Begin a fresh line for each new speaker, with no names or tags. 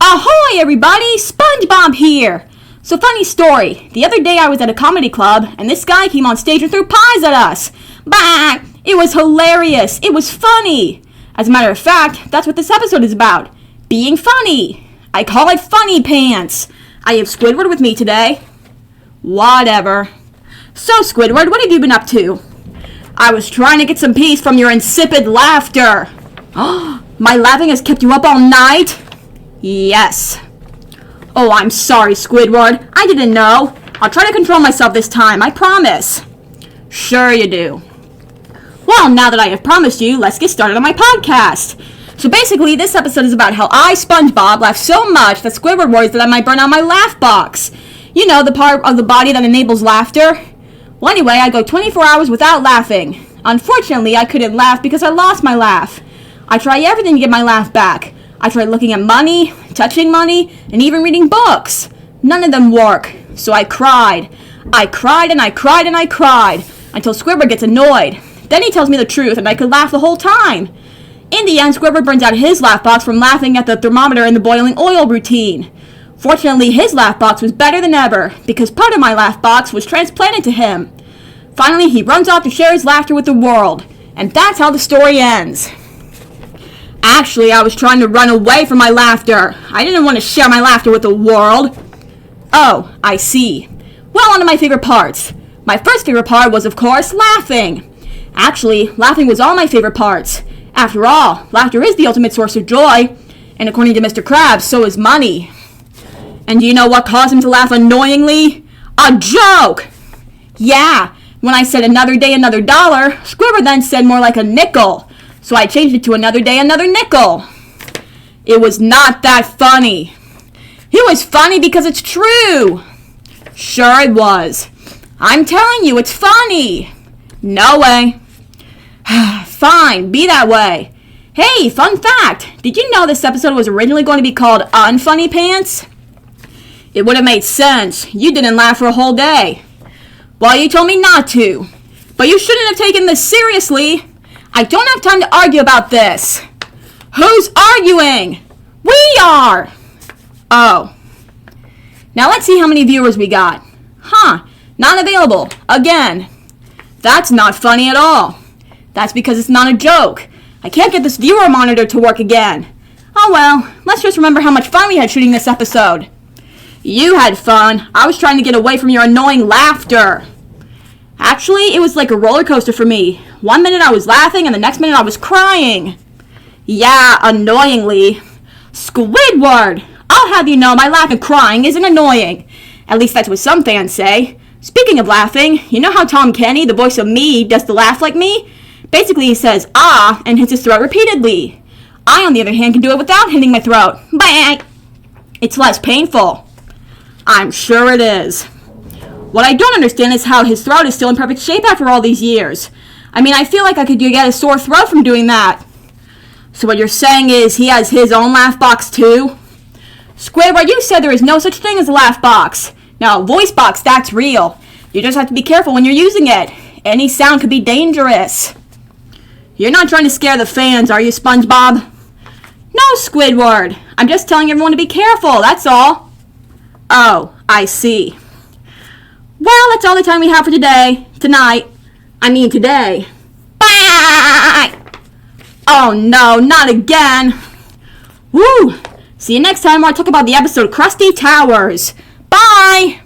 Ahoy, everybody! SpongeBob here! So, funny story. The other day I was at a comedy club, and this guy came on stage and threw pies at us. Bah! It was hilarious. It was funny. As a matter of fact, that's what this episode is about. Being funny. I call it Funny Pants. I have Squidward with me today. Whatever. So, Squidward, what have you been up to? I was trying to get some peace from your insipid laughter. My laughing has kept you up all night? Yes. Oh, I'm sorry, Squidward. I didn't know. I'll try to control myself this time, I promise. Sure you do. Well, now that I have promised you, let's get started on my podcast. So basically, this episode is about how I, SpongeBob, laugh so much that Squidward worries that I might burn out my laugh box. You know, the part of the body that enables laughter. Well, anyway, I go 24 hours without laughing. Unfortunately, I couldn't laugh because I lost my laugh. I try everything to get my laugh back. I tried looking at money, touching money, and even reading books. None of them work. So I cried. I cried and I cried and I cried until Squidward gets annoyed. Then he tells me the truth and I could laugh the whole time. In the end, Squidward burns out his laugh box from laughing at the thermometer in the boiling oil routine. Fortunately, his laugh box was better than ever because part of my laugh box was transplanted to him. Finally, he runs off to share his laughter with the world. And that's how the story ends. Actually, I was trying to run away from my laughter. I didn't want to share my laughter with the world. Oh, I see. Well, on to my favorite parts. My first favorite part was, of course, laughing. Actually, laughing was all my favorite parts. After all, laughter is the ultimate source of joy. And according to Mr. Krabs, so is money. And do you know what caused him to laugh annoyingly? A joke! Yeah, when I said another day, another dollar, Squidward then said more like a nickel. So I changed it to another day, another nickel. It was not that funny. It was funny because it's true. Sure it was. I'm telling you, it's funny. No way. Fine, be that way. Hey, fun fact. Did you know this episode was originally going to be called Unfunny Pants? It would have made sense. You didn't laugh for a whole day. Well, you told me not to. But you shouldn't have taken this seriously. I don't have time to argue about this. Who's arguing? We are! Oh. Now let's see how many viewers we got. Huh, not available. Again. That's not funny at all. That's because it's not a joke. I can't get this viewer monitor to work again. Oh well, let's just remember how much fun we had shooting this episode. You had fun. I was trying to get away from your annoying laughter. Actually, it was like a roller coaster for me. 1 minute I was laughing and the next minute I was crying. Yeah, annoyingly. Squidward! I'll have you know my laugh and crying isn't annoying. At least that's what some fans say. Speaking of laughing, you know how Tom Kenny, the voice of me, does the laugh like me? Basically he says, ah, and hits his throat repeatedly. I, on the other hand, can do it without hitting my throat. Bang! It's less painful. I'm sure it is. What I don't understand is how his throat is still in perfect shape after all these years. I mean, I feel like I could get a sore throat from doing that. So what you're saying is he has his own laugh box too? Squidward, you said there is no such thing as a laugh box. Now, a voice box, that's real. You just have to be careful when you're using it. Any sound could be dangerous. You're not trying to scare the fans, are you, SpongeBob? No, Squidward. I'm just telling everyone to be careful, that's all. Oh, I see. Well, that's all the time we have for today. Today. Bye! Oh no, not again. Woo! See you next time where I talk about the episode Krusty Towers. Bye!